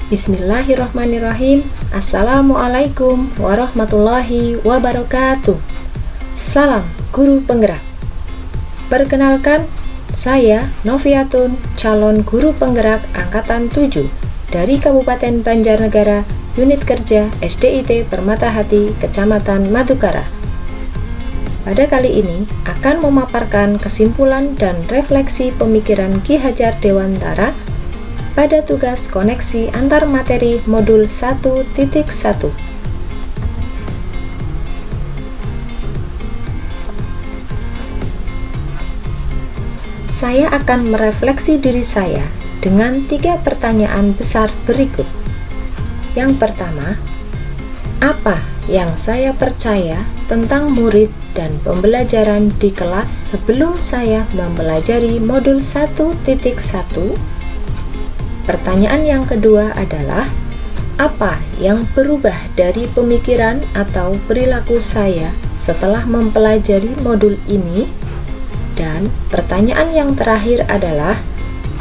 Bismillahirrahmanirrahim. Assalamualaikum warahmatullahi wabarakatuh. Salam guru penggerak. Perkenalkan, saya Noviatun, calon guru penggerak angkatan 7 dari Kabupaten Banjarnegara, Unit Kerja SDIT Permatahati, Kecamatan Madukara. Pada kali ini akan memaparkan kesimpulan dan refleksi pemikiran Ki Hajar Dewantara pada tugas koneksi antar materi modul 1.1. Saya akan merefleksi diri saya dengan 3 pertanyaan besar berikut. Yang pertama, apa yang saya percaya tentang murid dan pembelajaran di kelas sebelum saya mempelajari modul 1.1? Pertanyaan yang kedua adalah, apa yang berubah dari pemikiran atau perilaku saya setelah mempelajari modul ini? Dan pertanyaan yang terakhir adalah,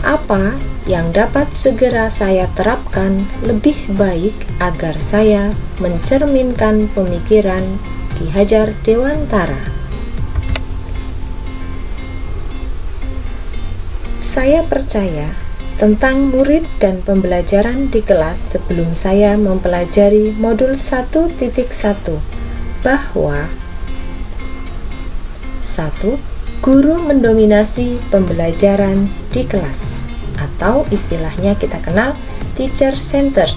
apa yang dapat segera saya terapkan lebih baik agar saya mencerminkan pemikiran Ki Hajar Dewantara? Saya percaya tentang murid dan pembelajaran di kelas sebelum saya mempelajari modul 1.1 bahwa 1. Guru mendominasi pembelajaran di kelas, atau istilahnya kita kenal teacher center.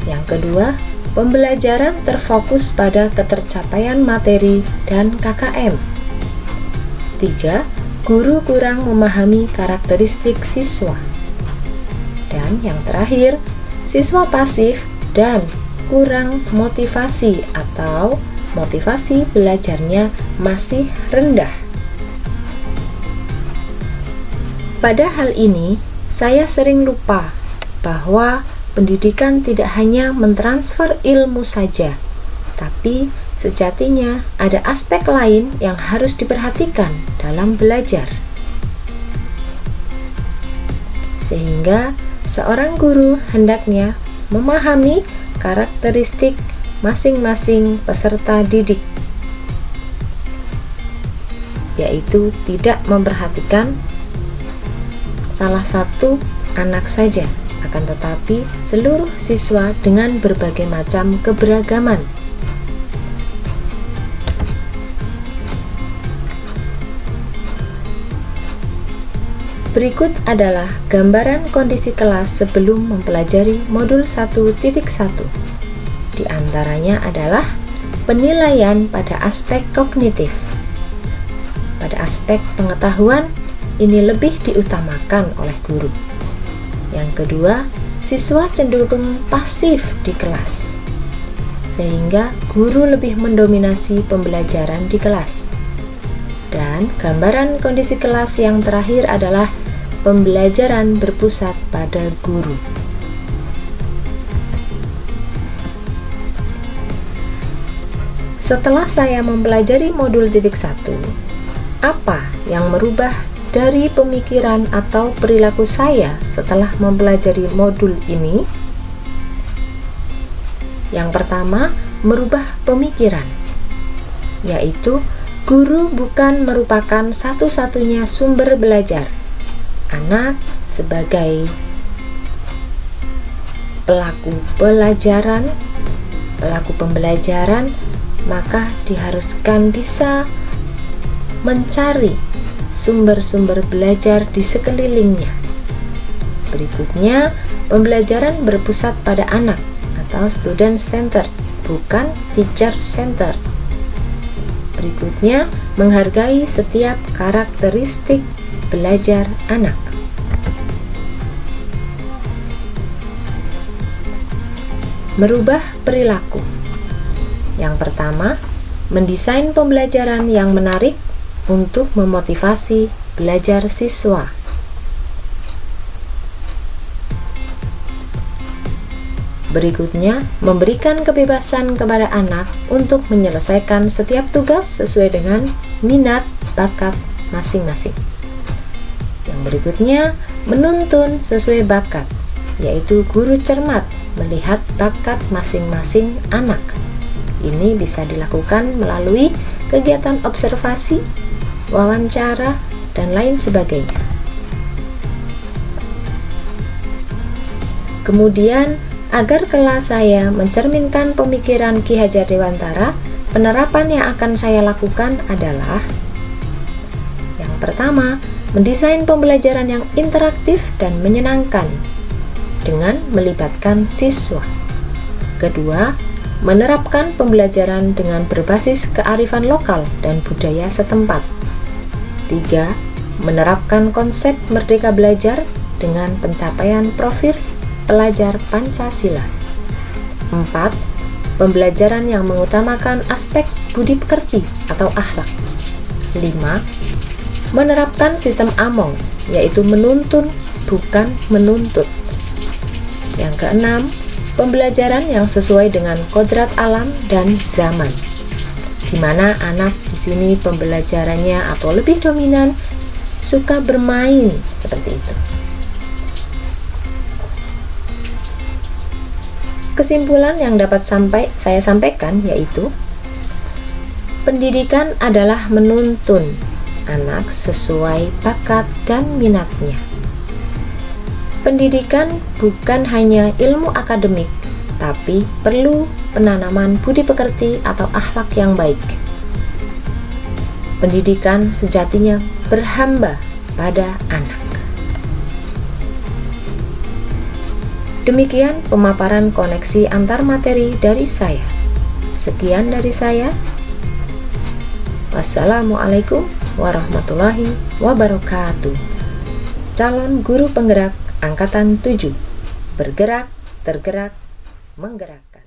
Yang kedua, pembelajaran terfokus pada ketercapaian materi dan KKM. 3. Guru kurang memahami karakteristik siswa. Dan yang terakhir, siswa pasif dan kurang motivasi atau motivasi belajarnya masih rendah. Pada hal ini, saya sering lupa bahwa pendidikan tidak hanya mentransfer ilmu saja, tapi sejatinya ada aspek lain yang harus diperhatikan dalam belajar. Sehingga seorang guru hendaknya memahami karakteristik masing-masing peserta didik, yaitu tidak memperhatikan salah satu anak saja, akan tetapi seluruh siswa dengan berbagai macam keberagaman. Berikut adalah gambaran kondisi kelas sebelum mempelajari modul 1.1. Di antaranya adalah penilaian pada aspek kognitif. Pada aspek pengetahuan, ini lebih diutamakan oleh guru. Yang kedua, siswa cenderung pasif di kelas, sehingga guru lebih mendominasi pembelajaran di kelas. Dan gambaran kondisi kelas yang terakhir adalah pembelajaran berpusat pada guru. Setelah saya mempelajari modul 1, apa yang merubah dari pemikiran atau perilaku saya setelah mempelajari modul ini? Yang pertama, merubah pemikiran, yaitu guru bukan merupakan satu-satunya sumber belajar. Anak sebagai pelaku pembelajaran, maka diharuskan bisa mencari sumber-sumber belajar di sekelilingnya. Berikutnya, pembelajaran berpusat pada anak atau student center, bukan teacher center. Berikutnya, menghargai setiap karakteristik belajar anak. Merubah perilaku. Yang pertama, mendesain pembelajaran yang menarik untuk memotivasi belajar siswa. Berikutnya, memberikan kebebasan kepada anak untuk menyelesaikan setiap tugas sesuai dengan minat, bakat masing-masing. Yang berikutnya, menuntun sesuai bakat. yaitu guru cermat melihat bakat masing-masing anak. Ini bisa dilakukan melalui kegiatan observasi, wawancara, dan lain sebagainya. Kemudian, agar kelas saya mencerminkan pemikiran Ki Hajar Dewantara, penerapan yang akan saya lakukan adalah: yang pertama, mendesain pembelajaran yang interaktif dan menyenangkan dengan melibatkan siswa. Kedua, menerapkan pembelajaran dengan berbasis kearifan lokal dan budaya setempat. 3. Menerapkan konsep merdeka belajar dengan pencapaian profil pelajar Pancasila. 4. Pembelajaran yang mengutamakan aspek budi pekerti atau akhlak. 5. Menerapkan sistem AMONG, yaitu menuntun bukan menuntut. Yang keenam, pembelajaran yang sesuai dengan kodrat alam dan zaman, di mana anak di sini pembelajarannya atau lebih dominan suka bermain seperti itu. Kesimpulan yang dapat saya sampaikan yaitu, pendidikan adalah menuntun anak sesuai bakat dan minatnya. Pendidikan bukan hanya ilmu akademik, tapi perlu penanaman budi pekerti atau akhlak yang baik. Pendidikan sejatinya berhamba pada anak. Demikian pemaparan koneksi antar materi dari saya. Sekian dari saya. Wassalamualaikum warahmatullahi wabarakatuh. Calon guru penggerak Angkatan 7. Bergerak, tergerak, menggerakkan.